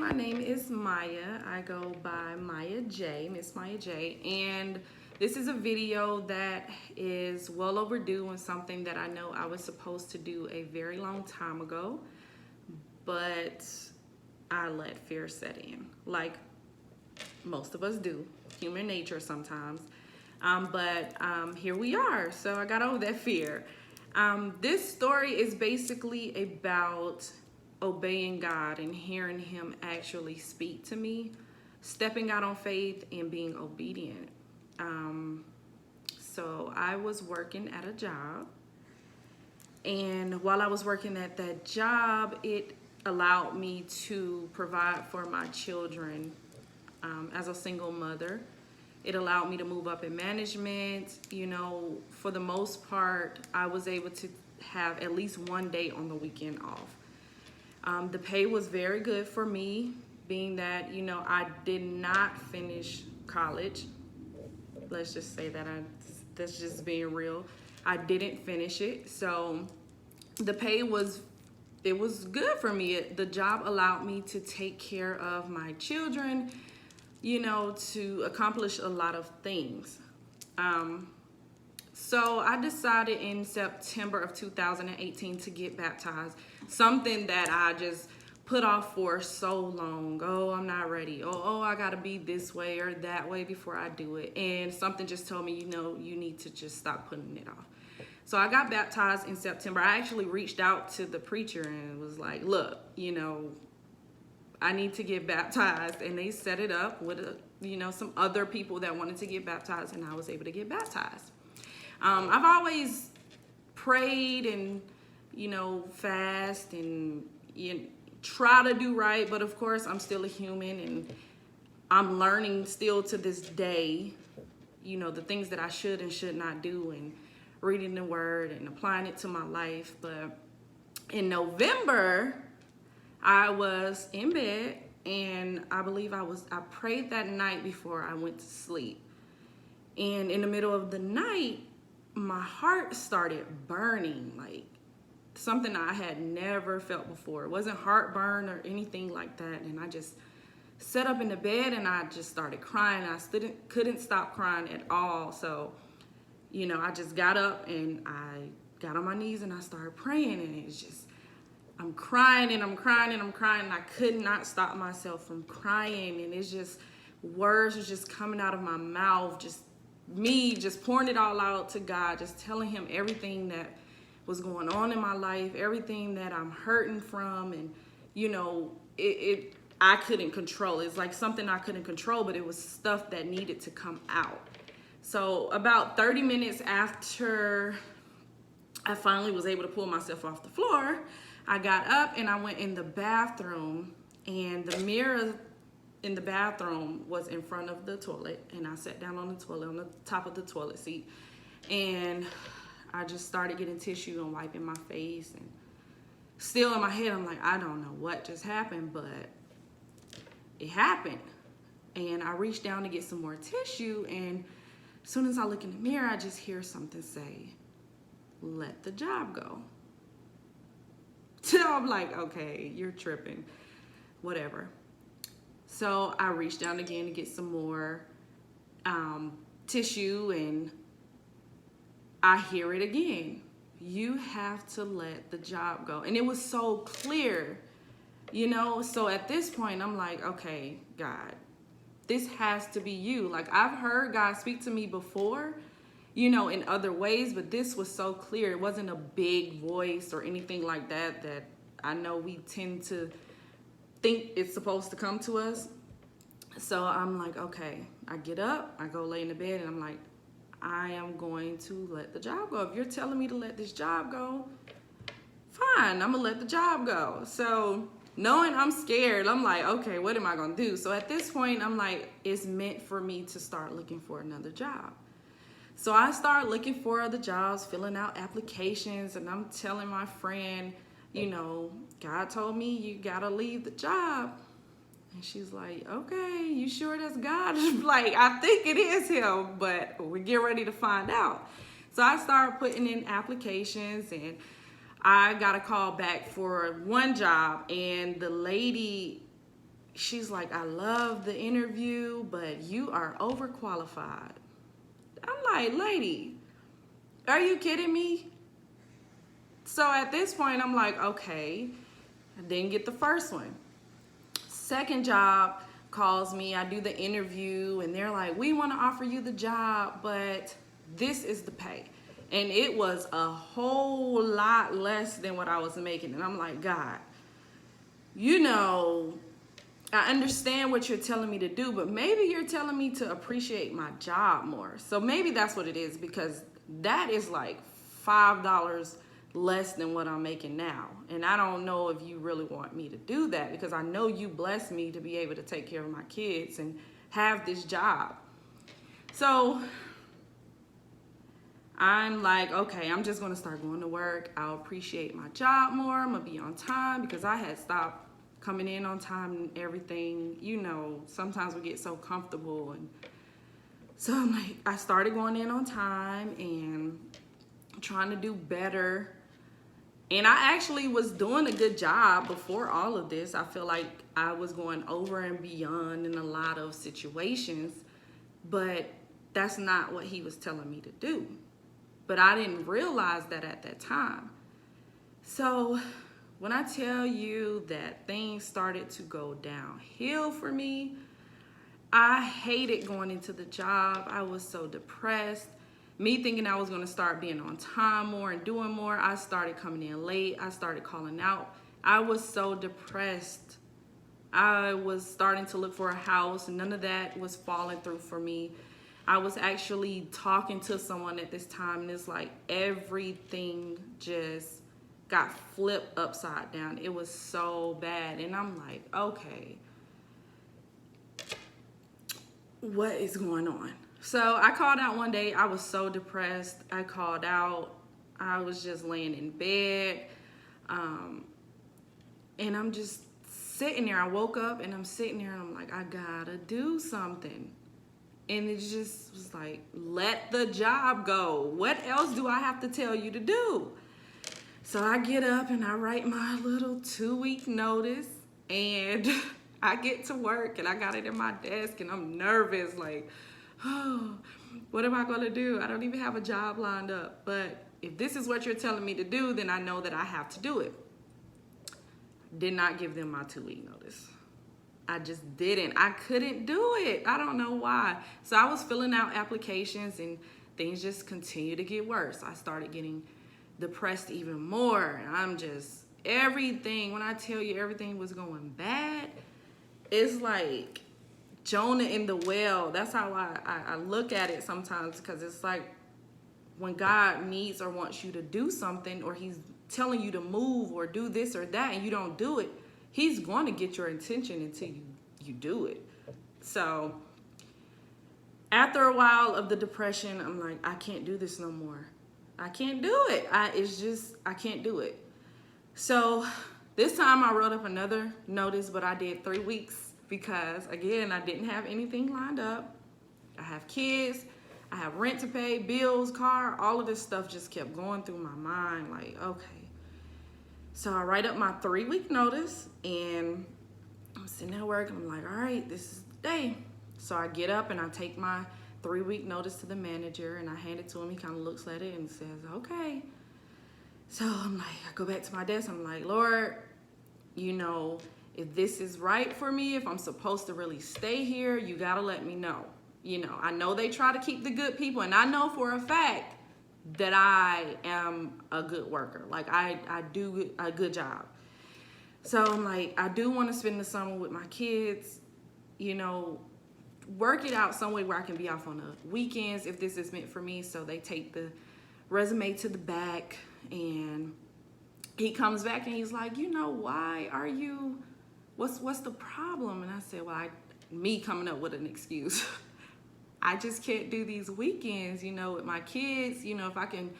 my name is Maya. I go by Maya J, Miss Maya J, and this is a video that is well overdue and something that I know I was supposed to do a very long time ago, but I let fear set in, like most of us do, human nature sometimes. But here we are, so I got over that fear. This story is basically about obeying God and hearing Him actually speak to me, stepping out on faith and being obedient. So I was working at a job, and while I was working at that job, it allowed me to provide for my children as a single mother. It allowed me to move up in management. You know, for the most part, I was able to have at least one day on the weekend off. The pay was very good for me, being that, you know, I did not finish college. Let's just say that that's just being real. I didn't finish it. So the pay was, it was good for me. The job allowed me to take care of my children, you know, to accomplish a lot of things. So I decided in September of 2018 to get baptized, something that I just put off for so long. Oh, I'm not ready. Oh, I gotta be this way or that way before I do it. And something just told me, you know, you need to just stop putting it off. So I got baptized in September. I actually reached out to the preacher and was like, look, you know, I need to get baptized, and they set it up with some other people that wanted to get baptized, and I was able to get baptized. I've always prayed and fast and try to do right, but of course I'm still a human, and I'm learning still to this day, the things that I should and should not do, and reading the word and applying it to my life. But in November, I was in bed, and I believe I prayed that night before I went to sleep. And in the middle of the night, my heart started burning, like something I had never felt before. It wasn't heartburn or anything like that. And I just sat up in the bed and I just started crying. I couldn't stop crying at all. So, I just got up and I got on my knees and I started praying, and it's just, I'm crying and I'm crying and I'm crying, and I could not stop myself from crying. And it's just, words was just coming out of my mouth, just me just pouring it all out to God, just telling Him everything that was going on in my life, everything that I'm hurting from. And I couldn't control. It's like something I couldn't control, but it was stuff that needed to come out. So about 30 minutes after I finally was able to pull myself off the floor, I got up and I went in the bathroom, and the mirror in the bathroom was in front of the toilet, and I sat down on the toilet, on the top of the toilet seat, and I just started getting tissue and wiping my face. And still in my head, I'm like, I don't know what just happened, but it happened. And I reached down to get some more tissue, and as soon as I look in the mirror, I just hear something say, "Let the job go." So I'm like, okay, you're tripping, whatever. So I reached down again to get some more tissue, and I hear it again. You have to let the job go. And it was so clear, So at this point, I'm like, okay, God, this has to be you. Like, I've heard God speak to me before, in other ways, but this was so clear. It wasn't a big voice or anything like that I know we tend to think it's supposed to come to us. So I'm like, okay, I get up, I go lay in the bed, and I'm like, I am going to let the job go. If you're telling me to let this job go, fine, I'm gonna let the job go. So knowing I'm scared, I'm like, okay, what am I gonna do? So at this point, I'm like, it's meant for me to start looking for another job. So I started looking for other jobs, filling out applications, and I'm telling my friend, God told me you gotta leave the job. And she's like, okay, you sure that's God? Like, I think it is Him, but we get ready to find out. So I started putting in applications, and I got a call back for one job, and the lady, she's like, I love the interview, but you are overqualified. I'm like, lady, are you kidding me? So at this point, I'm like, okay, I didn't get the first one. Second job calls me, I do the interview, and they're like, we want to offer you the job, but this is the pay. And it was a whole lot less than what I was making. And I'm like, God, you know, I understand what you're telling me to do, but maybe you're telling me to appreciate my job more. So maybe that's what it is, because that is like $5 less than what I'm making now. And I don't know if you really want me to do that, because I know you blessed me to be able to take care of my kids and have this job. So I'm like, okay, I'm just gonna start going to work. I'll appreciate my job more. I'm gonna be on time, because I had stopped coming in on time and everything. You know, sometimes we get so comfortable. And so I'm like, I started going in on time and trying to do better. And I actually was doing a good job before all of this. I feel like I was going over and beyond in a lot of situations, but that's not what he was telling me to do. But I didn't realize that at that time. So when I tell you that things started to go downhill for me, I hated going into the job. I was so depressed. Me thinking I was going to start being on time more and doing more, I started coming in late. I started calling out. I was so depressed. I was starting to look for a house, and none of that was falling through for me. I was actually talking to someone at this time, and it's like everything just got flipped upside down. It was so bad. And I'm like, okay, what is going on? So I called out one day. I was so depressed. I called out. I was just laying in bed. And I'm just sitting there. I woke up and I'm sitting there and I'm like, I gotta do something. And it just was like, let the job go. What else do I have to tell you to do? So I get up and I write my little 2-week notice, and I get to work and I got it in my desk and I'm nervous, like, oh, what am I gonna do? I don't even have a job lined up. But if this is what you're telling me to do, then I know that I have to do it. Did not give them my 2-week notice. I just didn't. I couldn't do it. I don't know why. So I was filling out applications and things just continued to get worse. I started getting depressed even more. I'm just, everything, when I tell you everything was going bad, it's like Jonah in the well. That's how I look at it sometimes, because it's like when God needs or wants you to do something, or he's telling you to move or do this or that, and you don't do it, he's going to get your attention until you do it. So after a while of the depression, I'm like, I can't do this no more. I can't do it. I can't do it. So this time I wrote up another notice, but I did 3 weeks because, again, I didn't have anything lined up. I have kids. I have rent to pay, bills, car. All of this stuff just kept going through my mind, like, okay. So I write up my 3-week notice, and I'm sitting at work, and I'm like, all right, this is the day. So I get up, and I take my 3-week notice to the manager, and I hand it to him. He kind of looks at it and says, okay. So I'm like, I go back to my desk. I'm like, Lord, you know, if this is right for me, if I'm supposed to really stay here, you got to let me know. You know, I know they try to keep the good people, and I know for a fact that I am a good worker. Like, I do a good job. So I'm like, I do want to spend the summer with my kids, you know, work it out some way where I can be off on the weekends if this is meant for me. So they take the resume to the back, and he comes back and he's like, you know, why are you, what's the problem? And I said, well, me coming up with an excuse. I just can't do these weekends, you know, with my kids. You know, if I can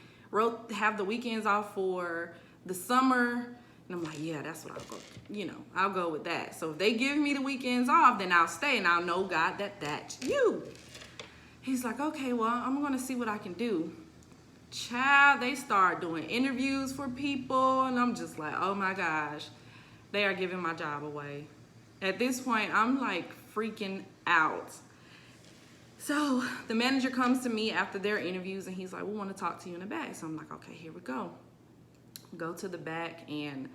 have the weekends off for the summer. And I'm like, yeah, that's what I'll go, you know, I'll go with that. So if they give me the weekends off, then I'll stay, and I'll know, God, that's you. He's like, okay, well, I'm going to see what I can do. Child, they start doing interviews for people, and I'm just like, oh my gosh, they are giving my job away. At this point, I'm like freaking out. So the manager comes to me after their interviews and he's like, we want to talk to you in the back. So I'm like, okay, here we go. Go to the back and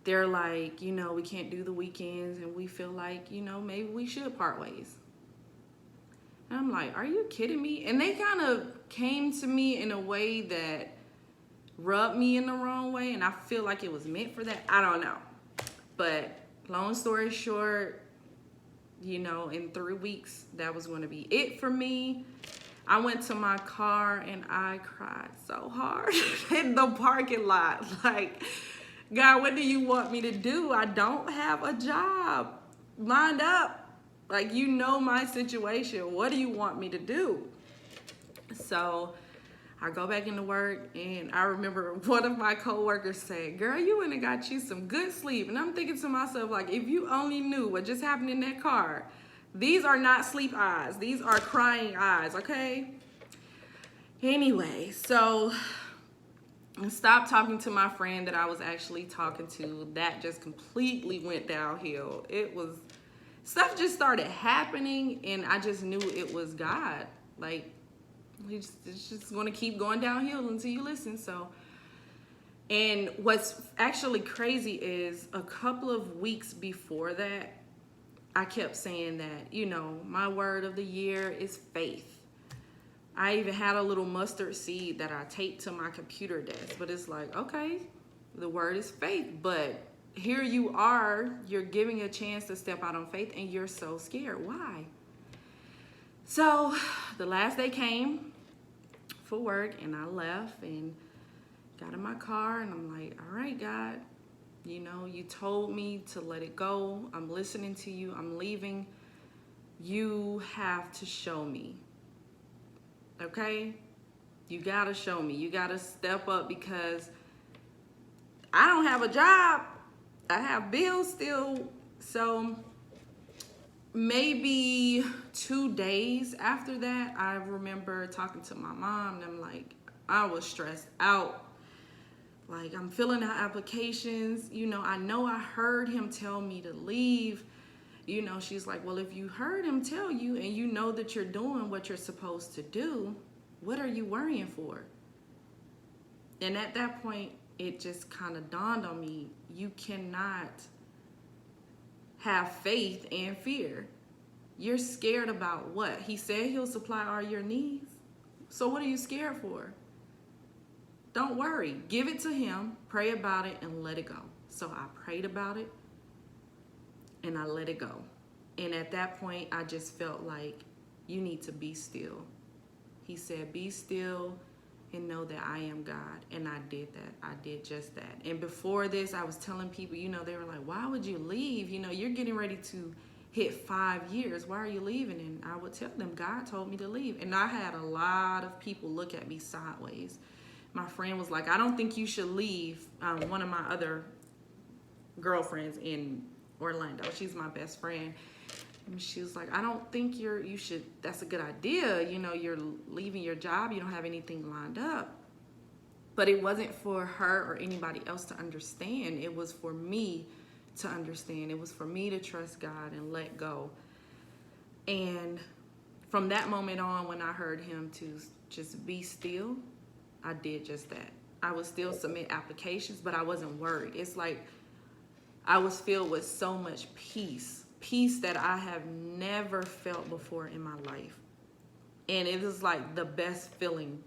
they're like, we can't do the weekends and we feel like, maybe we should part ways. And I'm like, are you kidding me? And they kind of came to me in a way that rubbed me in the wrong way. And I feel like it was meant for that. I don't know. But long story short, in 3 weeks, that was going to be it for me. I went to my car and I cried so hard in the parking lot. Like, God, what do you want me to do? I don't have a job lined up. Like, my situation. What do you want me to do? So I go back into work, and I remember one of my coworkers saying, girl, you went and got you some good sleep. And I'm thinking to myself, like, if you only knew what just happened in that car. These are not sleep eyes. These are crying eyes, okay? Anyway, so I stopped talking to my friend that I was actually talking to. That just completely went downhill. Stuff just started happening, and I just knew it was God. Like, it's just going to keep going downhill until you listen. So, and what's actually crazy is a couple of weeks before that, I kept saying that, my word of the year is faith. I even had a little mustard seed that I taped to my computer desk, but it's like, okay, the word is faith, but here you are, you're giving a chance to step out on faith and you're so scared. Why? So the last day came for work and I left and got in my car and I'm like, all right, God, you told me to let it go. I'm listening to you. I'm leaving. You have to show me. Okay? You got to show me. You got to step up because I don't have a job. I have bills still. So maybe 2 days after that, I remember talking to my mom and I'm like, I was stressed out. Like, I'm filling out applications. I know I heard him tell me to leave. She's like, well, if you heard him tell you and you know that you're doing what you're supposed to do, what are you worrying for? And at that point, it just kind of dawned on me, you cannot have faith and fear. You're scared about what? He said he'll supply all your needs. So what are you scared for? Don't worry. Give it to him, pray about it, and let it go. So I prayed about it, and I let it go. And at that point, I just felt like, you need to be still. He said, be still and know that I am God. And I did that. I did just that. And before this, I was telling people, they were like, why would you leave? You're getting ready to hit 5 years. Why are you leaving? And I would tell them, God told me to leave. And I had a lot of people look at me sideways. My friend was like, I don't think you should leave. One of my other girlfriends in Orlando, she's my best friend. And she was like, I don't think you should, that's a good idea. You're leaving your job. You don't have anything lined up. But it wasn't for her or anybody else to understand. It was for me to understand. It was for me to trust God and let go. And from that moment on, when I heard him to just be still, I did just that. I would still submit applications, but I wasn't worried. It's like I was filled with so much peace that I have never felt before in my life. And it is like the best feeling.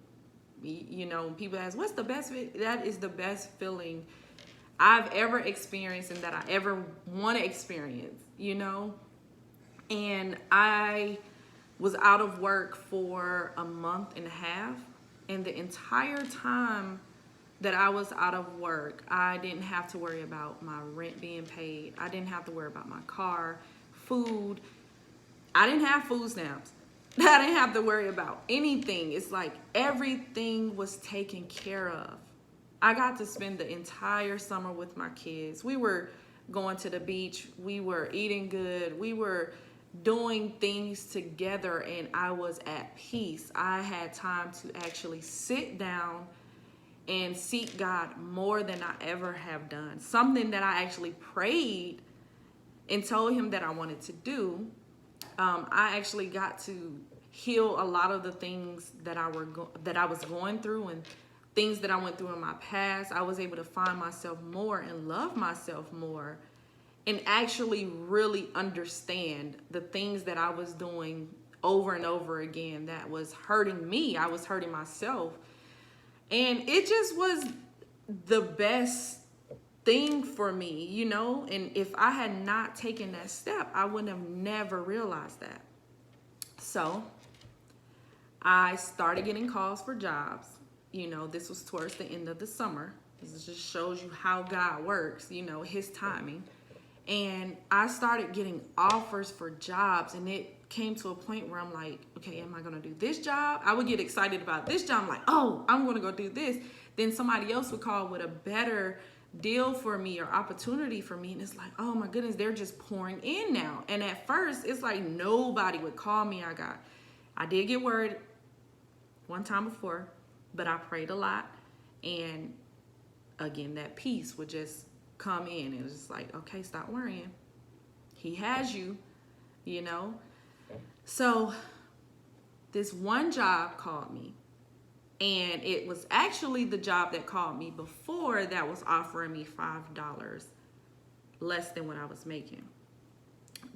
When people ask, what's the best? That is the best feeling I've ever experienced and that I ever want to experience, And I was out of work for a month and a half. And the entire time that I was out of work, I didn't have to worry about my rent being paid. I didn't have to worry about my car, food. I didn't have food stamps. I didn't have to worry about anything. It's like everything was taken care of. I got to spend the entire summer with my kids. We were going to the beach. We were eating good. We were doing things together, and I was at peace. I had time to actually sit down and seek God more than I ever have done. Something that I actually prayed and told him that I wanted to do, I actually got to heal a lot of the things that I was going through, and things that I went through in my past. I was able to find myself more and love myself more, and actually really understand the things that I was doing over and over again that was hurting me. I was hurting myself. And it just was the best thing for me, you know? And if I had not taken that step, I would have never realized that. So I started getting calls for jobs. You know, this was towards the end of the summer. This just shows you how God works, you know, his timing. And I started getting offers for jobs, and it came to a point where I'm like, okay, am I gonna do this job? I would get excited about this job. I'm like, oh, I'm gonna go do this. Then somebody else would call with a better deal for me or opportunity for me. And it's like, oh my goodness, they're just pouring in now. And at first, it's like nobody would call me. I did get worried one time before, but I prayed a lot. And again, that peace would just come in. It was just like, okay, stop worrying. He has you, you know? So this one job called me, and it was actually the job that called me before that was offering me $5 less than what I was making.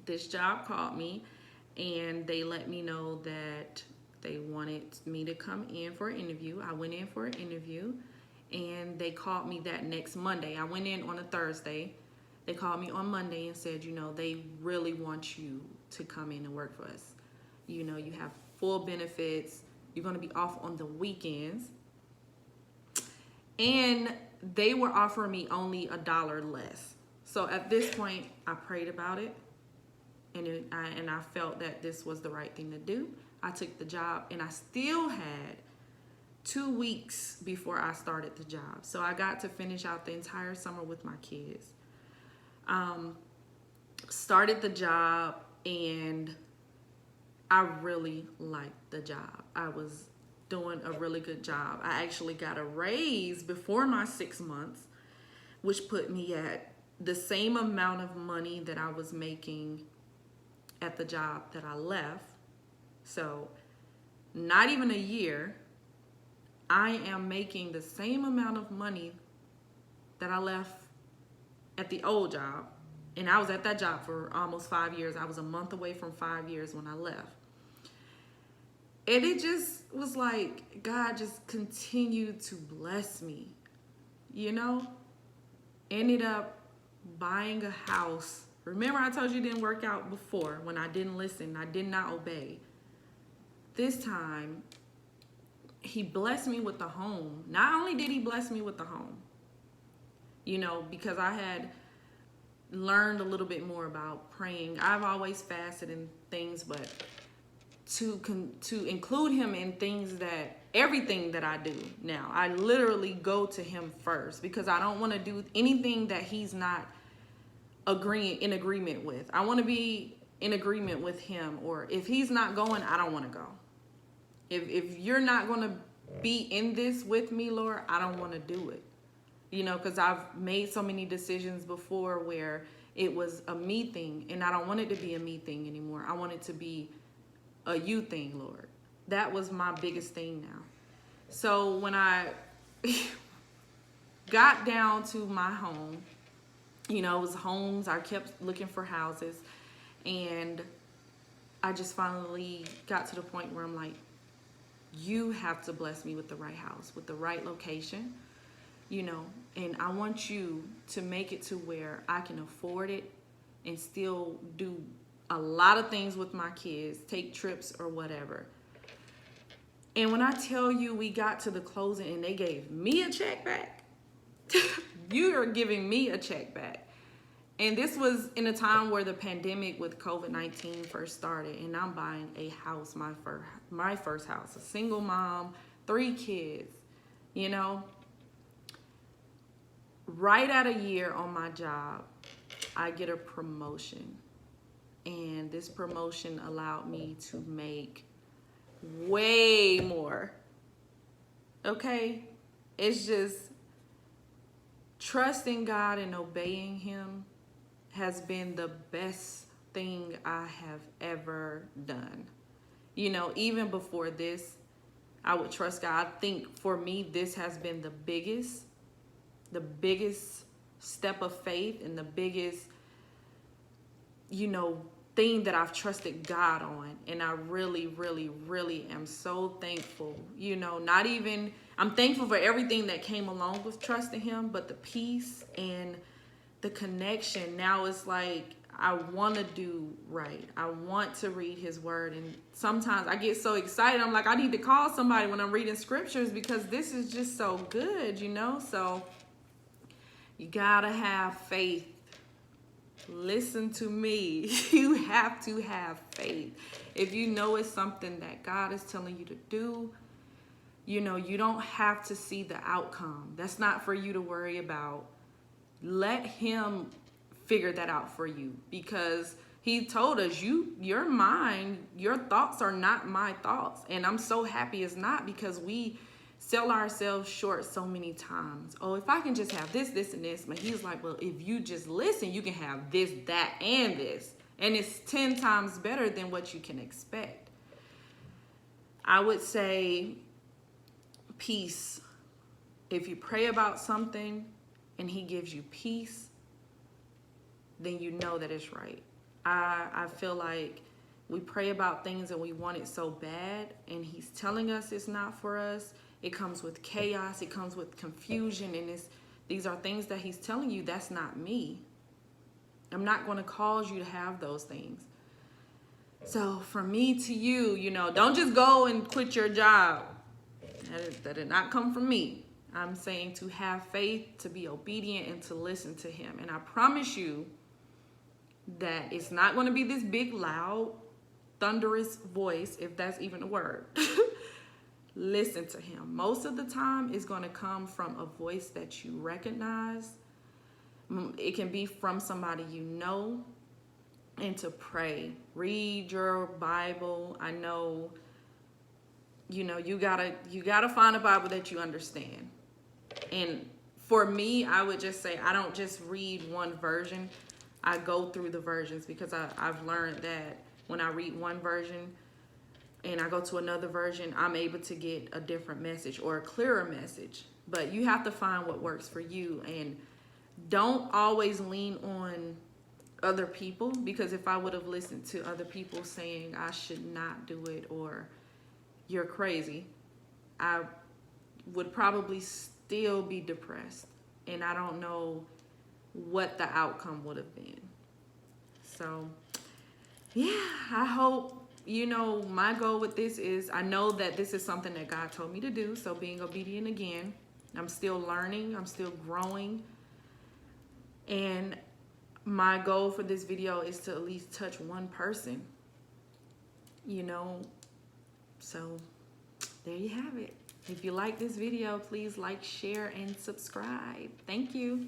This job called me, and they let me know that they wanted me to come in for an interview. I went in for an interview, and they called me that next Monday. I went in on a Thursday. They called me on Monday and said, you know, they really want you to come in and work for us. You know, you have full benefits. You're going to be off on the weekends. And they were offering me only $1 less. So at this point, I prayed about it. And I felt that this was the right thing to do. I took the job, and I still had 2 weeks before I started the job. So I got to finish out the entire summer with my kids. Started the job, and I really liked the job. I was doing a really good job. I actually got a raise before my 6 months, which put me at the same amount of money that I was making at the job that I left. So not even a year, I am making the same amount of money that I left at the old job. And I was at that job for almost 5 years. I was a month away from 5 years when I left. And it just was like God just continued to bless me, you know? Ended up buying a house. Remember, I told you it didn't work out before when I didn't listen. I did not obey. This time, he blessed me with the home. Not only did he bless me with the home, you know, because I had learned a little bit more about praying. I've always fasted and things, but to include him in things that everything that I do now, I literally go to him first, because I don't want to do anything that he's not in agreement with. I want to be in agreement with him, or if he's not going, I don't want to go. If you're not going to be in this with me, Lord, I don't want to do it. You know, because I've made so many decisions before where it was a me thing, and I don't want it to be a me thing anymore. I want it to be a you thing, Lord. That was my biggest thing now. So when I got down to my home, you know, it was homes. I kept looking for houses, and I just finally got to the point where I'm like, you have to bless me with the right house, with the right location, you know, and I want you to make it to where I can afford it and still do a lot of things with my kids, take trips or whatever. And when I tell you we got to the closing and they gave me a check back, you are giving me a check back. And this was in a time where the pandemic with COVID-19 first started, and I'm buying a house, my first house, a single mom, 3 kids, you know. Right at a year on my job, I get a promotion. And this promotion allowed me to make way more. Okay? It's just trusting God and obeying him has been the best thing I have ever done. You know, even before this, I would trust God. I think for me, this has been the biggest step of faith and the biggest, you know, thing that I've trusted God on. And I really, really, really am so thankful. You know, not even, I'm thankful for everything that came along with trusting him, but the peace and the connection. Now it's like, I want to do right. I want to read his word. And sometimes I get so excited. I'm like, I need to call somebody when I'm reading scriptures because this is just so good, you know? So you gotta have faith. Listen to me. You have to have faith. If you know it's something that God is telling you to do, you know, you don't have to see the outcome. That's not for you to worry about. Let him figure that out for you, because he told us, your mind, your thoughts are not my thoughts. And I'm so happy it's not, because we sell ourselves short so many times. Oh, if I can just have this, this, and this. But he's like, well, if you just listen, you can have this, that, and this. And it's 10 times better than what you can expect. I would say peace. If you pray about something and he gives you peace, then you know that it's right. I feel like we pray about things and we want it so bad, and he's telling us it's not for us. It comes with chaos, it comes with confusion, and these are things that he's telling you, that's not me. I'm not going to cause you to have those things. So from me to you, you know, don't just go and quit your job. That did not come from me. I'm saying to have faith, to be obedient, and to listen to him. And I promise you that it's not going to be this big, loud, thunderous voice, if that's even a word. Listen to him. Most of the time, it's going to come from a voice that you recognize. It can be from somebody you know. And to pray. Read your Bible. I know, you know, you gotta find a Bible that you understand. And for me, I would just say, I don't just read one version. I go through the versions, because I've learned that when I read one version and I go to another version, I'm able to get a different message or a clearer message. But you have to find what works for you, and don't always lean on other people, because if I would have listened to other people saying I should not do it or you're crazy, I would probably still be depressed, and I don't know what the outcome would have been. So yeah, I hope, you know, my goal with this is, I know that this is something that God told me to do. So being obedient again, I'm still learning, I'm still growing. And my goal for this video is to at least touch one person, you know. So there you have it. If you like this video, please like, share, and subscribe. Thank you.